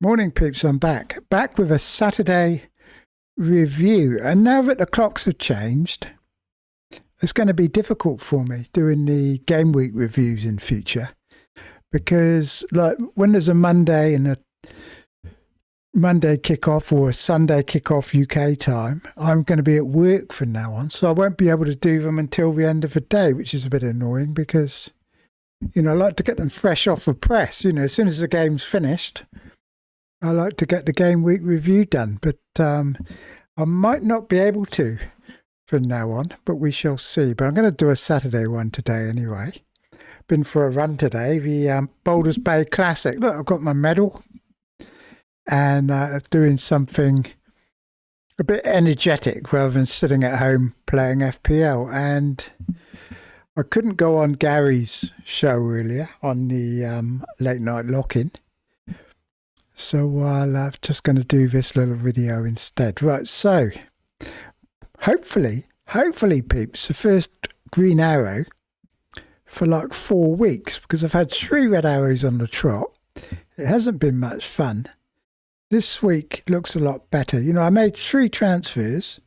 Morning peeps, I'm back with a Saturday review, and now that the clocks have changed, it's going to be difficult for me doing the game week reviews in future, because like when there's a Monday and a Monday kickoff or a Sunday kickoff UK time, I'm going to be at work from now on, so I won't be able to do them until the end of the day, which is a bit annoying because, I like to get them fresh off the press. As soon as the game's finished, I like to get the game week review done, but I might not be able to from now on, but we shall see. But I'm going to do a Saturday one today anyway. Been for a run today, the Boulders Bay Classic. Look, I've got my medal and doing something a bit energetic rather than sitting at home playing FPL. And I couldn't go on Gary's show earlier on the late night lock-in. So I'm just going to do this little video instead. Right, so hopefully peeps, the first green arrow for like 4 weeks, because I've had 3 red arrows on the trot. It hasn't been much fun. This week looks a lot better. I made 3 transfers.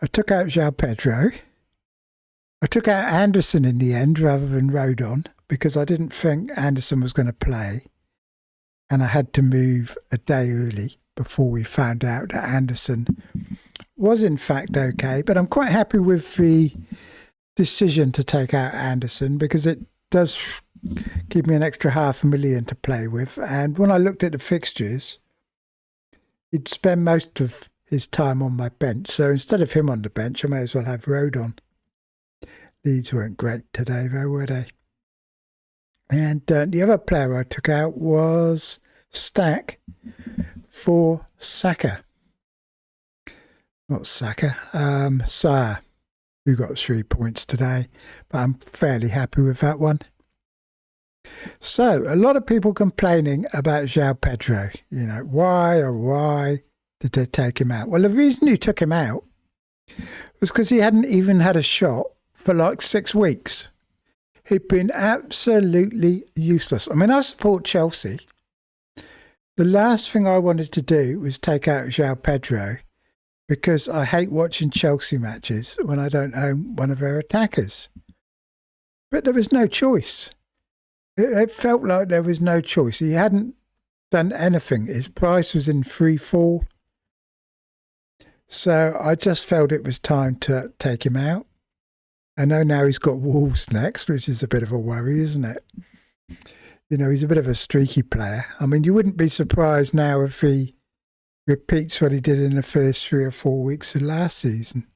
I took out João Pedro. I took out Anderson in the end rather than Rodon, because I didn't think Anderson was going to play. And I had to move a day early before we found out that Anderson was in fact okay. But I'm quite happy with the decision to take out Anderson, because it does give me an extra $500,000 to play with. And when I looked at the fixtures, he'd spend most of his time on my bench. So instead of him on the bench, I may as well have Rodon. Leeds weren't great today though, were they? And the other player I took out was Stack for Saka. Not Saka, Sire, who got 3 points today. But I'm fairly happy with that one. So, a lot of people complaining about João Pedro. Why did they take him out? Well, the reason you took him out was because he hadn't even had a shot for like 6 weeks. He'd been absolutely useless. I support Chelsea. The last thing I wanted to do was take out João Pedro, because I hate watching Chelsea matches when I don't own one of their attackers. But there was no choice. It felt like there was no choice. He hadn't done anything. His price was in free fall. So I just felt it was time to take him out. I know now he's got Wolves next, which is a bit of a worry, isn't it? He's a bit of a streaky player. You wouldn't be surprised now if he repeats what he did in the first 3 or 4 weeks of last season.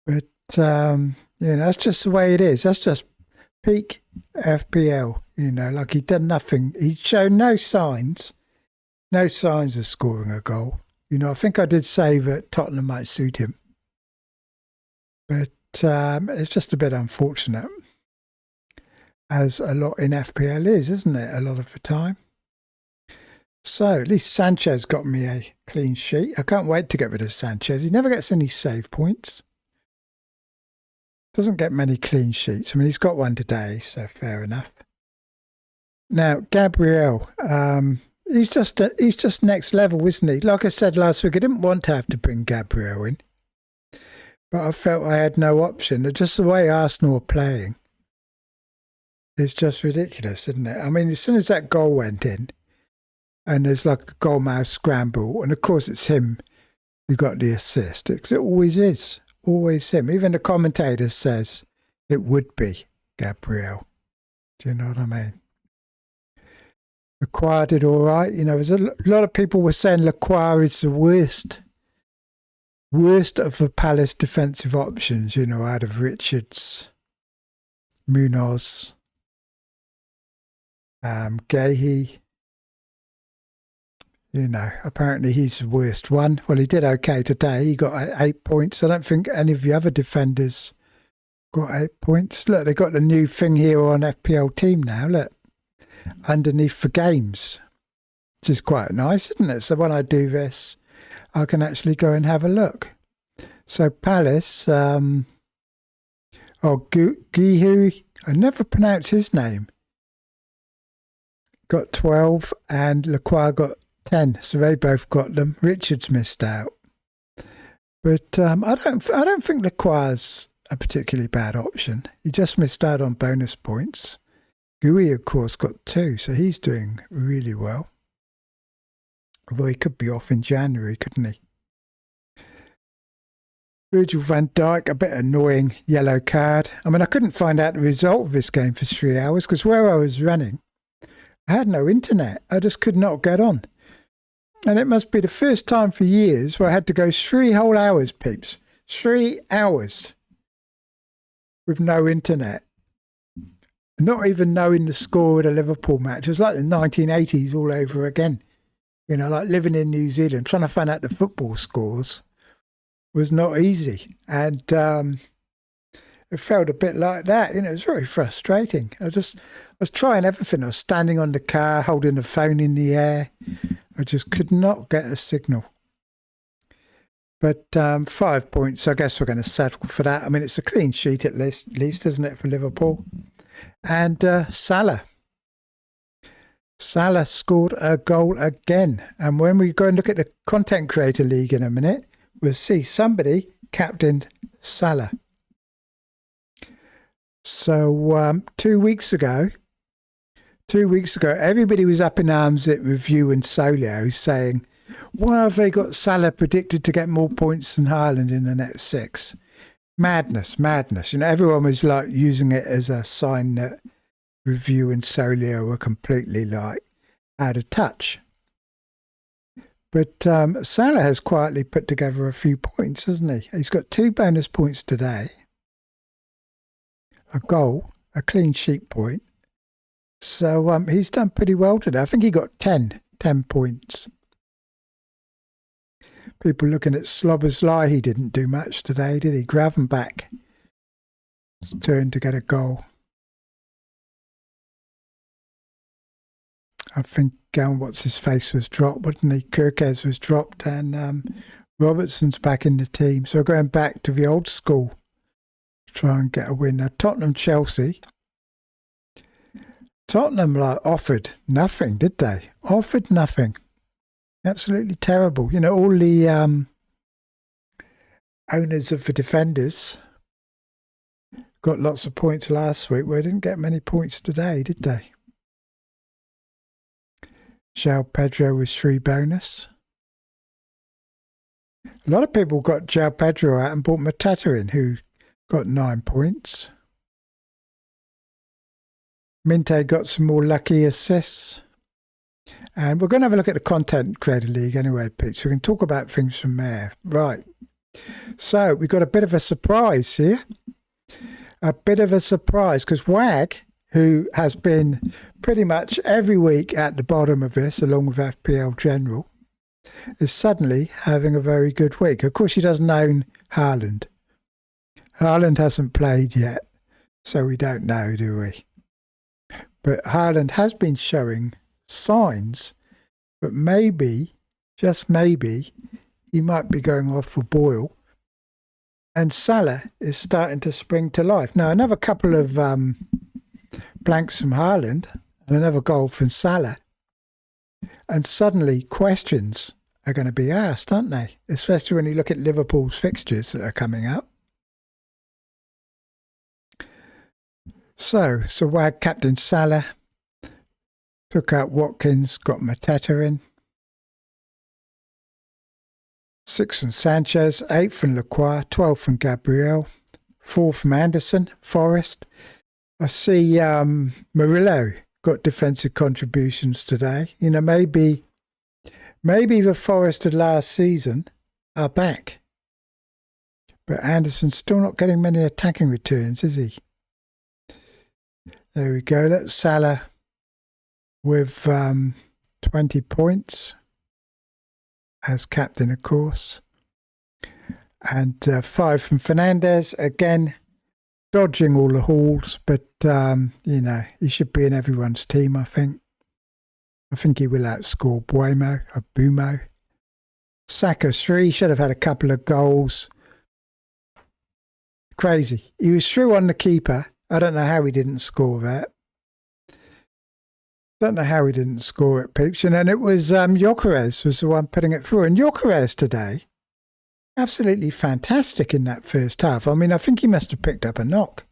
But, that's just the way it is. That's just peak FPL, like he'd done nothing. He'd shown no signs of scoring a goal. I think I did say that Tottenham might suit him. But it's just a bit unfortunate, as a lot in FPL is, isn't it, a lot of the time? So at least Sanchez got me a clean sheet. I can't wait to get rid of Sanchez. He never gets any save points. Doesn't get many clean sheets. He's got one today, so fair enough. Now, Gabriel, he's just next level, isn't he? Like I said last week, I didn't want to have to bring Gabriel in, but I felt I had no option. Just the way Arsenal are playing is just ridiculous, isn't it? As soon as that goal went in, and there's like a goalmouth scramble, and of course it's him who got the assist, because it always is, always him. Even the commentator says it would be Gabriel. Do you know what I mean? Lacroix did all right. There's a lot of people were saying Lacroix is the worst of the Palace defensive options, out of Richards, Munoz, Gahey. Apparently he's the worst one. Well, he did okay today. He got 8 points. I don't think any of the other defenders got 8 points. Look, they got the new thing here on FPL team now. Look, underneath for games, which is quite nice, isn't it? So when I do this, I can actually go and have a look. So Palace, Gw, I never pronounce his name. got 12 and Lacroix got 10. So they both got them. Richards missed out. But I don't think Lacroix's a particularly bad option. He just missed out on bonus points. Gw, of course, got 2, so he's doing really well. Although he could be off in January, couldn't he? Virgil van Dijk, a bit annoying yellow card. I mean, I couldn't find out the result of this game for 3 hours because where I was running, I had no internet. I just could not get on. And it must be the first time for years where I had to go 3 whole hours, peeps. 3 hours with no internet. Not even knowing the score of the Liverpool match. It was like the 1980s all over again. You know, like living in New Zealand, trying to find out the football scores was not easy. And it felt a bit like that. You know, it was very frustrating. I was trying everything. I was standing on the car, holding the phone in the air. I just could not get a signal. But 5 points, I guess we're going to settle for that. I mean, it's a clean sheet at least, isn't it, for Liverpool? And Salah. Salah scored a goal again. And when we go and look at the Content Creator League in a minute, we'll see somebody captained Salah. So 2 weeks ago, everybody was up in arms at Review and Solio saying, why have they got Salah predicted to get more points than Haaland in the next 6? Madness. You know, everyone was like using it as a sign that Review and Solio were completely like out of touch. But Salah has quietly put together a few points, hasn't he? He's got 2 bonus points today, a goal, a clean sheet point. So he's done pretty well today. I think he got 10 points. People looking at Slobber's he didn't do much today, did he? Gravenbach turned to get a goal. I think what's his face was dropped, wasn't he? Kirkes was dropped and Robertson's back in the team. So going back to the old school to try and get a win. Now Tottenham-Chelsea. Tottenham offered nothing, did they? Offered nothing. Absolutely terrible. You know, all the owners of the defenders got lots of points last week. Well, they didn't get many points today, did they? João Pedro with 3 bonus. A lot of people got João Pedro out and bought Mateta in, who got 9 points. Minte got some more lucky assists. And we're going to have a look at the Content Creator League anyway, Pete, so we can talk about things from there. Right. So we've got a bit of a surprise here. A bit of a surprise, because WAG, who has been pretty much every week at the bottom of this, along with FPL General, is suddenly having a very good week. Of course, he doesn't own Haaland. Haaland hasn't played yet, so we don't know, do we? But Haaland has been showing signs, but maybe, just maybe, he might be going off for Boyle. And Salah is starting to spring to life. Now, another couple of blanks from Haaland and another goal from Salah. And suddenly questions are going to be asked, aren't they? Especially when you look at Liverpool's fixtures that are coming up. So WAG captain Salah, took out Watkins, got Mateta in. 6 from Sanchez, 8 from Lacroix, 12 from Gabriel, 4 from Anderson, Forrest. I see Murillo got defensive contributions today. You know, maybe the Forrest of last season are back. But Anderson's still not getting many attacking returns, is he? There we go. That's Salah with 20 points as captain, of course. And 5 from Fernandez. Again, dodging all the hauls, but, you know, he should be in everyone's team, I think. I think he will outscore Bumo. Saka 3, should have had a couple of goals. Crazy. He was through on the keeper. I don't know how he didn't score that. Don't know how he didn't score it, peeps. And then it was Gyökeres was the one putting it through. And Gyökeres today, absolutely fantastic in that first half. I mean, I think he must have picked up a knock.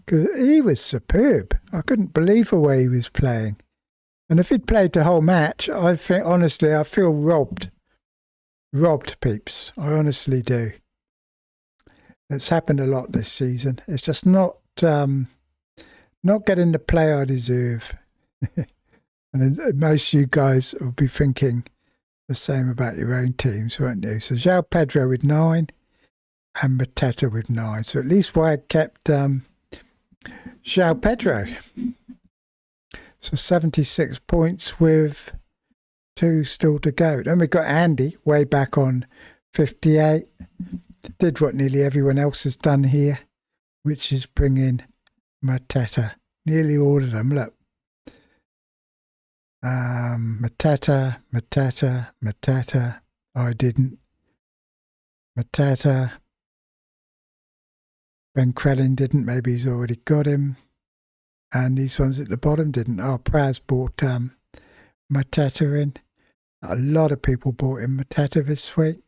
Because he was superb. I couldn't believe the way he was playing. And if he'd played the whole match, I think, honestly, I feel robbed. Robbed, peeps. I honestly do. It's happened a lot this season. It's just not getting the play I deserve. And most of you guys will be thinking the same about your own teams, won't you? So João Pedro with 9 and Mateta with 9. So at least Wag kept João Pedro. So 76 points with 2 still to go. Then we've got Andy way back on 58. Did what nearly everyone else has done here, which is bring in Mateta. Nearly all of them, look. Mateta. I didn't. Mateta. Ben Crellin didn't. Maybe he's already got him. And these ones at the bottom didn't. Oh, Praz bought Mateta in. A lot of people bought in Mateta this week.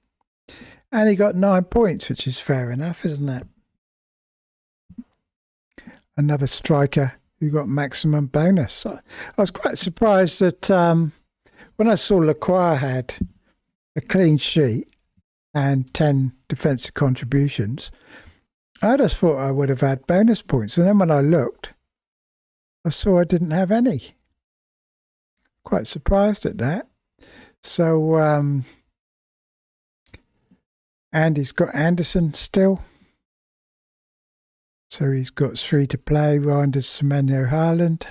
And he got 9 points, which is fair enough, isn't it? Another striker who got maximum bonus. I was quite surprised that when I saw Lacroix had a clean sheet and 10 defensive contributions, I just thought I would have had bonus points. And then when I looked, I saw I didn't have any. Quite surprised at that. So, Andy's got Anderson still. So he's got 3 to play. Reinders, Semenyo, Haaland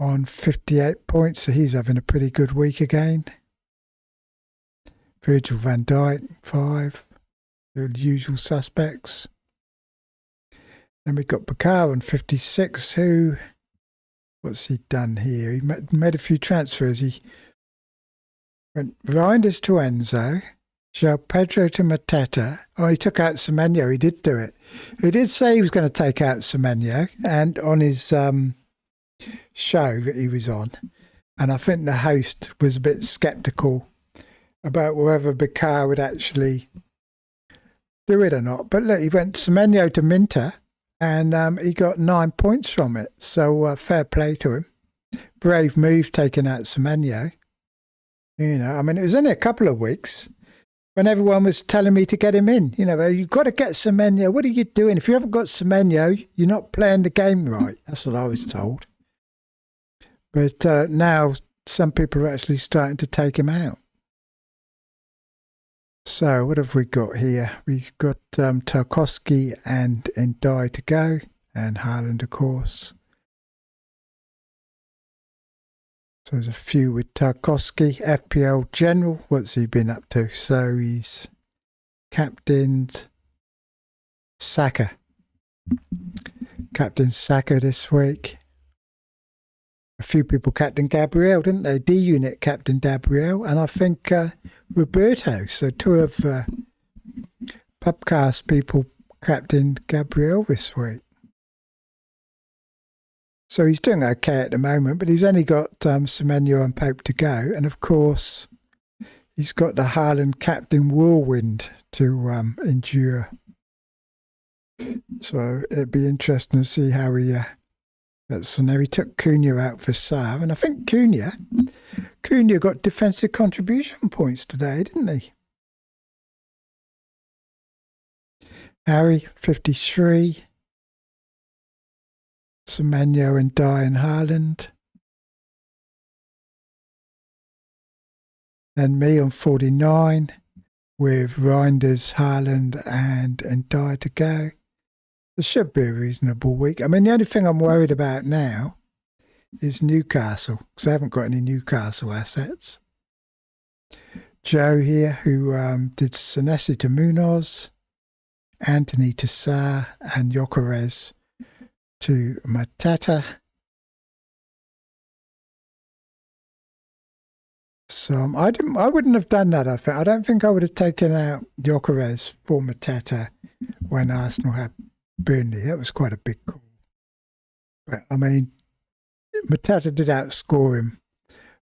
on 58 points. So he's having a pretty good week again. Virgil van Dijk, 5. The usual suspects. Then we've got Bakar on 56. Who, what's he done here? He made a few transfers. He went Reinders to Enzo. João Pedro to Mateta. Oh, he took out Semenyo. He did do it. He did say he was going to take out Semenyo, and on his show that he was on. And I think the host was a bit sceptical about whether Bakar would actually do it or not. But look, he went Semenyo to Minter, and he got 9 points from it. So fair play to him. Brave move taking out Semenyo. You know, I mean, it was only a couple of weeks when everyone was telling me to get him in. You know, you've got to get Semenyo. What are you doing? If you haven't got Semenyo, you're not playing the game right. That's what I was told. But now some people are actually starting to take him out. So what have we got here? We've got Tarkowski and Ndai to go, and Haaland, of course. So there's a few with Tarkowski. FPL General, what's he been up to? So he's captained Saka. Captain Saka this week. A few people captained Gabriel, didn't they? D-Unit captained Gabriel, and I think Roberto. So 2 of Pubcast people captained Gabriel this week. So he's doing okay at the moment, but he's only got Semenyo and Pope to go. And of course, he's got the Haaland Captain Whirlwind to endure. So it'd be interesting to see how he so now he took Cunha out for Sarr. And I think Cunha got defensive contribution points today, didn't he? Harry, 53. Semenyo and Dye and Haaland. Then me on 49 with Reinders, Haaland and Dye to go. It should be a reasonable week. I mean, the only thing I'm worried about now is Newcastle, because I haven't got any Newcastle assets. Joe here, who did Senesi to Munoz, Anthony to Sarr, and Gyökeres to Mateta. So I wouldn't have done that. I don't think I would have taken out Gyökeres for Mateta when Arsenal had Burnley. That was quite a big call. But, I mean, Matata did outscore him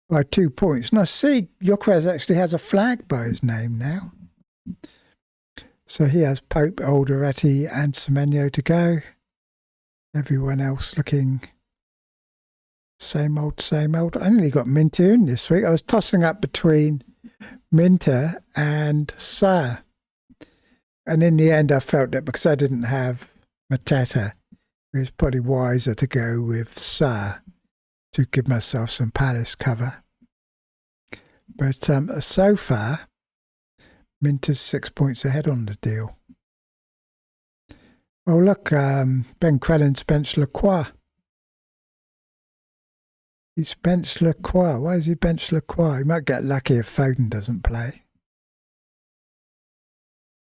by 2 points. And I see Gyökeres actually has a flag by his name now. So he has Pope, Alderete and Semenyo to go. Everyone else looking same old, same old. I only got Minter in this week. I was tossing up between Minter and Sarr. And in the end, I felt that because I didn't have Matata, it was probably wiser to go with Sarr to give myself some Palace cover. But so far, Minter's 6 points ahead on the deal. Oh, look, Ben Crellin's benched Lacroix. He's benched Lacroix. Why is he benched Lacroix? He might get lucky if Foden doesn't play.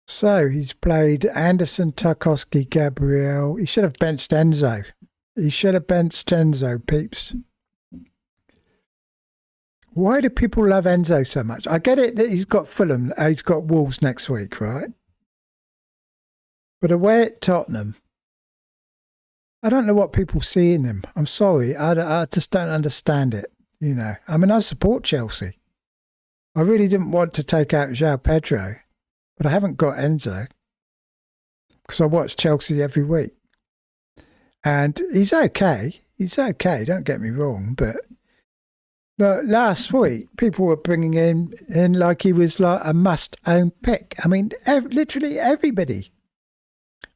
So he's played Anderson, Tarkowski, Gabriel. He should have benched Enzo. He should have benched Enzo, peeps. Why do people love Enzo so much? I get it that he's got Fulham, he's got Wolves next week, right? But away at Tottenham, I don't know what people see in him. I'm sorry, I just don't understand it, you know. I mean, I support Chelsea. I really didn't want to take out João Pedro, but I haven't got Enzo because I watch Chelsea every week. And he's okay. He's okay, don't get me wrong, but last week, people were bringing him in like he was like a must-own pick. I mean, literally everybody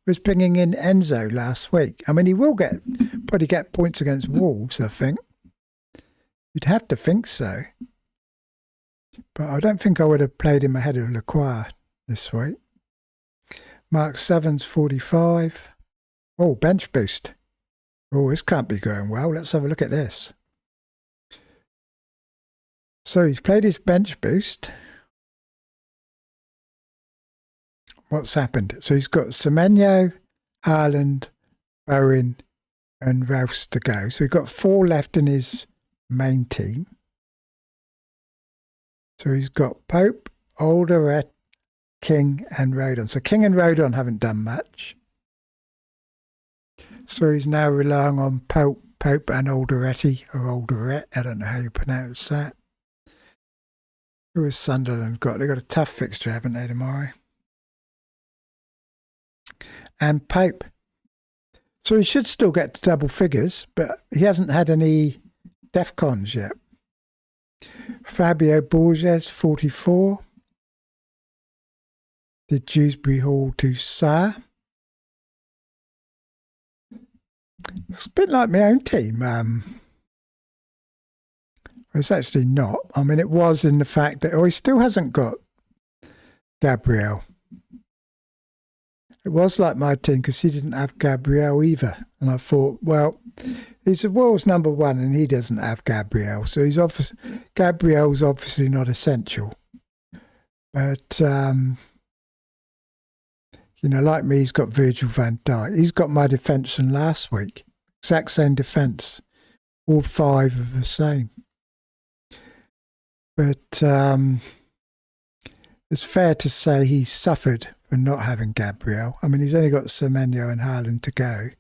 was bringing in Enzo last week. I mean, he will probably get points against Wolves, I think. You'd have to think so. But I don't think I would have played him ahead of Lacroix this week. Mark 7's 45. Oh, bench boost. Oh, this can't be going well. Let's have a look at this. So he's played his bench boost. What's happened? So he's got Semenyo, Haaland, Bowen and Ralphs to go. So we've got 4 left in his main team. So he's got Pope, Alderete, King and Rodon. So King and Rodon haven't done much. So he's now relying on Pope and Alderete, or Alderete. I don't know how you pronounce that. Who has Sunderland got? They've got a tough fixture, haven't they, tomorrow? And Pope. So he should still get to double figures, but he hasn't had any DEFCONs yet. Fabio Borges, 44. Did Dewsbury Hall to Sarr. It's a bit like my own team. It's actually not. I mean, it was in the fact that he still hasn't got Gabriel. It was like my team because he didn't have Gabriel either. And I thought, well, he's the world's number 1 and he doesn't have Gabriel. So Gabriel's obviously not essential. But, you know, like me, he's got Virgil van Dijk. He's got my defence from last week. Exact same defence. All 5 are the same. But it's fair to say he suffered for not having Gabriel. I mean, he's only got Semenyo and Haaland to go.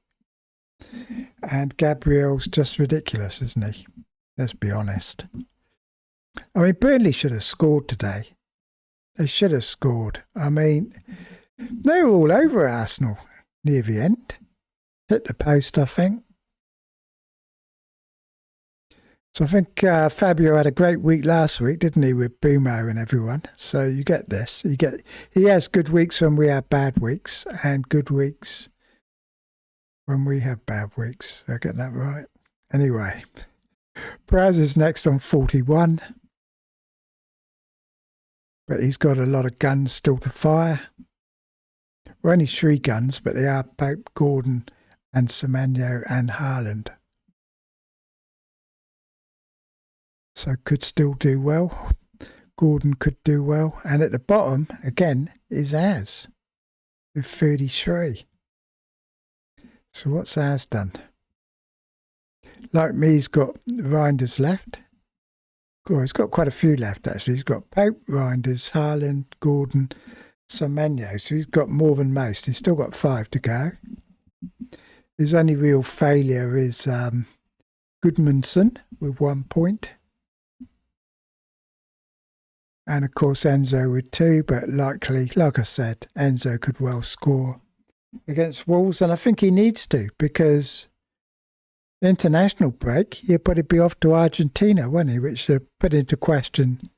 And Gabriel's just ridiculous, isn't he? Let's be honest. I mean, Burnley should have scored today. They should have scored. I mean, they were all over Arsenal near the end. Hit the post, I think. So I think Fabio had a great week last week, didn't he, with Bumo and everyone? So you get this. He has good weeks when we have bad weeks, and good weeks when we have bad weeks. Did I get that right? Anyway, Praz is next on 41. But he's got a lot of guns still to fire. We're only 3 guns, but they are Pope, Gordon and Semenyo and Haaland. So could still do well. Gordon could do well. And at the bottom, again, is Az with 33. So what's Az done? Like me, he's got Reinders left. Oh, he's got quite a few left, actually. He's got Pope, Reinders, Haaland, Gordon, Semenyo. So he's got more than most. He's still got 5 to go. His only real failure is Goodmanson with 1 point. And of course Enzo with 2, but likely, like I said, Enzo could well score against Wolves, and I think he needs to, because the international break, he'd probably be off to Argentina, wouldn't he? Which put into question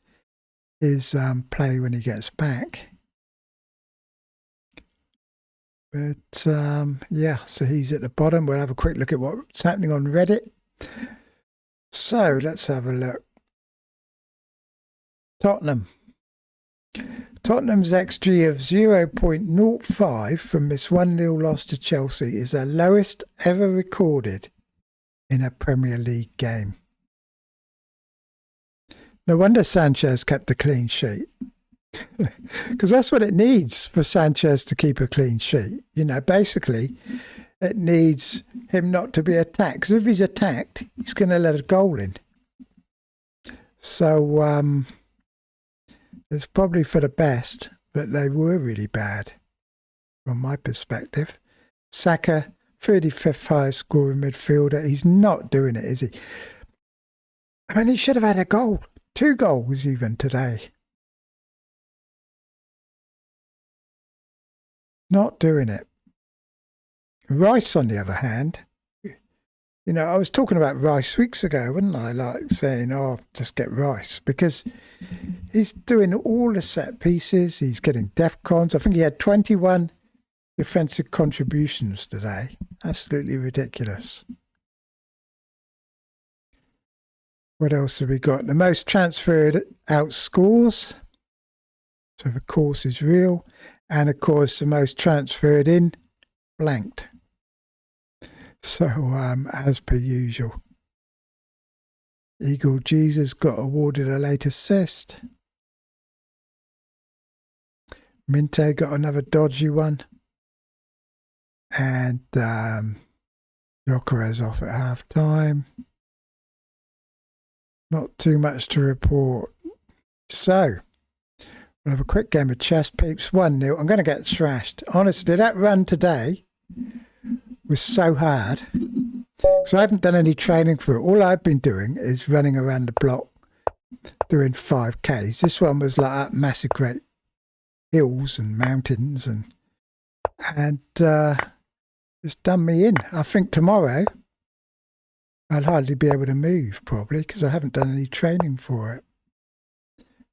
his play when he gets back. But yeah, so he's at the bottom. We'll have a quick look at what's happening on Reddit. So let's have a look. Tottenham's XG of 0.05 from this 1-0 loss to Chelsea is the lowest ever recorded in a Premier League game. No wonder Sanchez kept a clean sheet. Because that's what it needs for Sanchez to keep a clean sheet. You know, basically, it needs him not to be attacked. Because if he's attacked, he's going to let a goal in. So, it's probably for the best, but they were really bad from my perspective. Saka, 35th highest scoring midfielder. He's not doing it, is he? I mean, he should have had a goal. 2 goals even today. Not doing it. Rice, on the other hand, you know, I was talking about Rice weeks ago, wasn't I? Like saying, oh, just get Rice, because he's doing all the set pieces. He's getting DEFCONs. I think he had 21 defensive contributions today. Absolutely ridiculous. What else have we got? The most transferred out scores. So, of course, is real. And, of course, the most transferred in blanked. So, as per usual. Eagle Jesus got awarded a late assist. Minte got another dodgy one. And Jokeres off at half time. Not too much to report. So, we'll have a quick game of chess, peeps. 1-0. I'm going to get thrashed. Honestly, that run today was so hard. Because I haven't done any training for it. All I've been doing is running around the block doing 5Ks. This one was like up massive great hills and mountains, and it's done me in. I think tomorrow I'll hardly be able to move, probably, because I haven't done any training for it.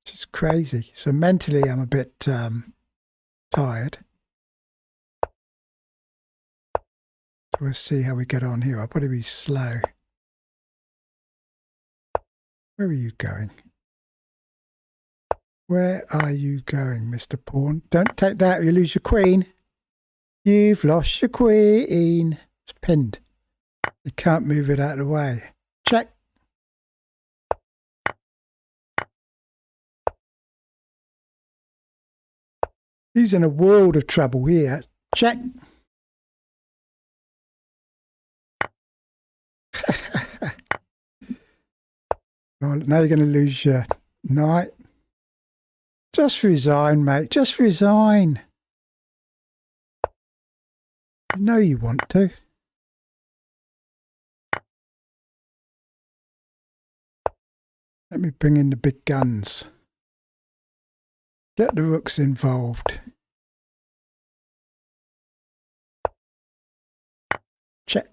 It's just crazy. So mentally I'm a bit tired. So we'll see how we get on here. I'll probably be slow. Where are you going? Where are you going, Mr. Pawn? Don't take that or you lose your queen. You've lost your queen. It's pinned. You can't move it out of the way. Check. He's in a world of trouble here. Check. Well, now you're going to lose your knight. Just resign, mate. Just resign. You know you want to. Let me bring in the big guns. Get the rooks involved. Check.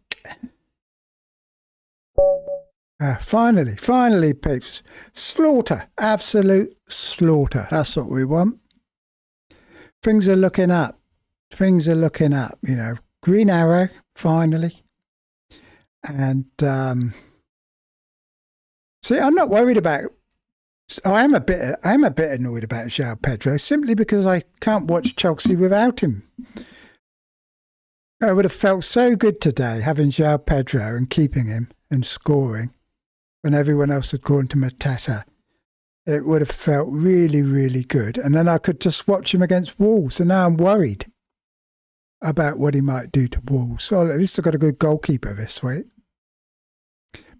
Finally, peeps. Slaughter. Absolute slaughter. That's what we want. Things are looking up. Things are looking up, you know. Green arrow, finally. And, see, I'm not worried about... I am a bit annoyed about João Pedro, simply because I can't watch Chelsea without him. I would have felt so good today having João Pedro and keeping him and scoring when everyone else had gone to Matata. It would have felt really, really good. And then I could just watch him against Wolves. And now I'm worried about what he might do to Wolves. So at least I've got a good goalkeeper this week.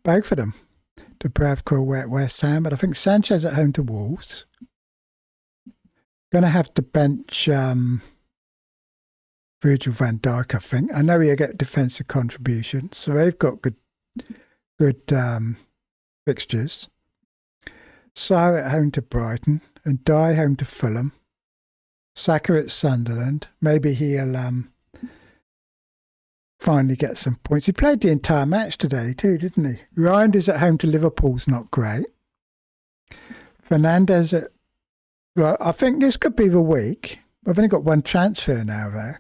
Both of them. Dubravka away at West Ham, but I think Sanchez at home to Wolves. Going to have to bench Virgil van Dijk, I think. I know he'll get defensive contributions, so they've got good fixtures. Sarr at home to Brighton and Dye home to Fulham. Saka at Sunderland. Maybe he'll finally get some points. He played the entire match today too, didn't he? Reinders at home to Liverpool's not great. Fernandez at... Well, I think this could be the week. I've only got one transfer now, though.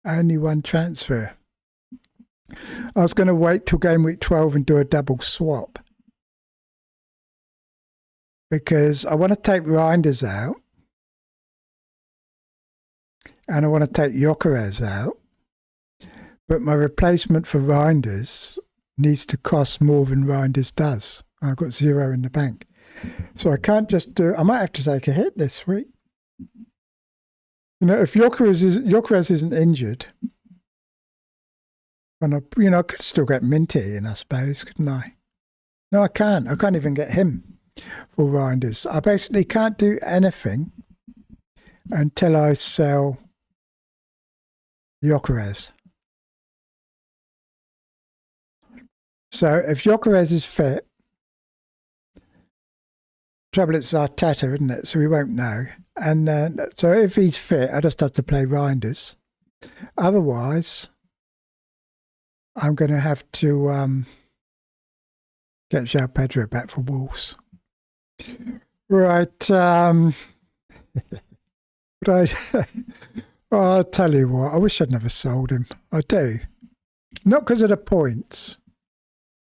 Only one transfer. I was going to wait till game week 12 and do a double swap. Because I want to take Reinders out. And I want to take Gyökeres out. But my replacement for Reinders needs to cost more than Reinders does. I've got 0 in the bank. So I can't just do... I might have to take a hit this week. You know, if Gyökeres isn't injured, and I could still get Minty in, I suppose, couldn't I? No, I can't. I can't even get him for Reinders. I basically can't do anything until I sell Gyökeres. So if Gyökeres is fit, trouble it's Arteta, isn't it? So we won't know. And so if he's fit, I just have to play Reinders. Otherwise, I'm going to have to get João Pedro back for Wolves. Right. But I'll tell you what, I wish I'd never sold him. I do. Not because of the points.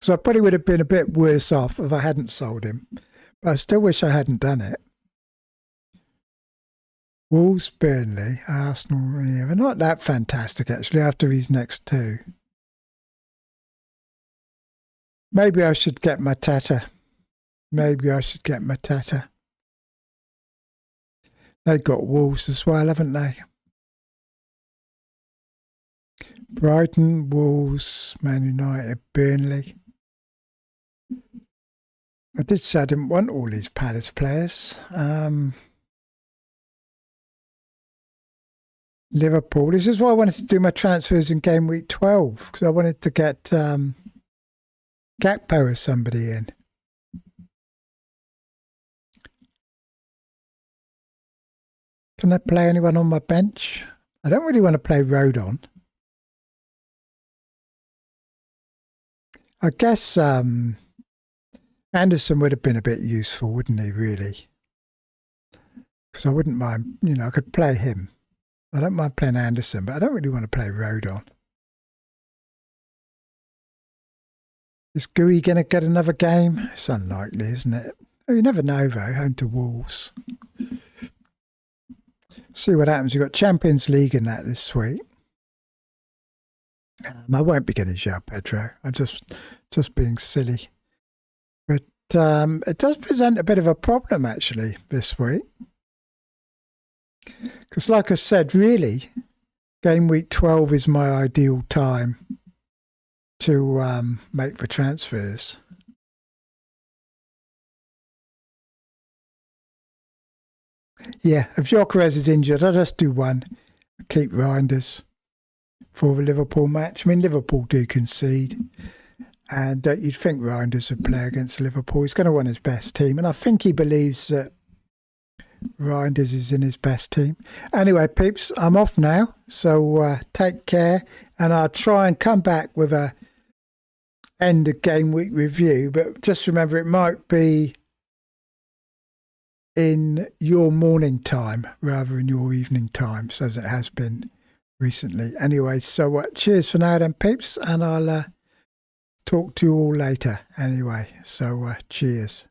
So I probably would have been a bit worse off if I hadn't sold him. But I still wish I hadn't done it. Wolves, Burnley, Arsenal, yeah, they're not that fantastic actually after these next two. Maybe I should get Matata. They've got Wolves as well, haven't they? Brighton, Wolves, Man United, Burnley. I did say I didn't want all these Palace players. Liverpool. This is why I wanted to do my transfers in game week 12, because I wanted to get Gakpo or somebody in. Can I play anyone on my bench? I don't really want to play Rodon. I guess Anderson would have been a bit useful, wouldn't he, really? Because I wouldn't mind, I could play him. I don't mind playing Anderson, but I don't really want to play Rodon. Is Gw going to get another game? It's unlikely, isn't it? Oh, you never know, though. Home to Wolves. See what happens. You've got Champions League in that this week. I won't be getting João Pedro. I'm just being silly. But it does present a bit of a problem, actually, this week. Because like I said, really, game week 12 is my ideal time to make the transfers. Yeah, if Gyökeres is injured, I'll just do one. Keep Reinders for the Liverpool match. I mean, Liverpool do concede. And you'd think Reinders would play against Liverpool. He's going to want his best team. And I think he believes that Reinders is in his best team. Anyway, peeps, I'm off now. So take care. And I'll try and come back with a end of game week review. But just remember, it might be in your morning time rather than your evening times, as it has been recently. Anyway, so cheers for now then, peeps. And I'll talk to you all later. Anyway, so cheers.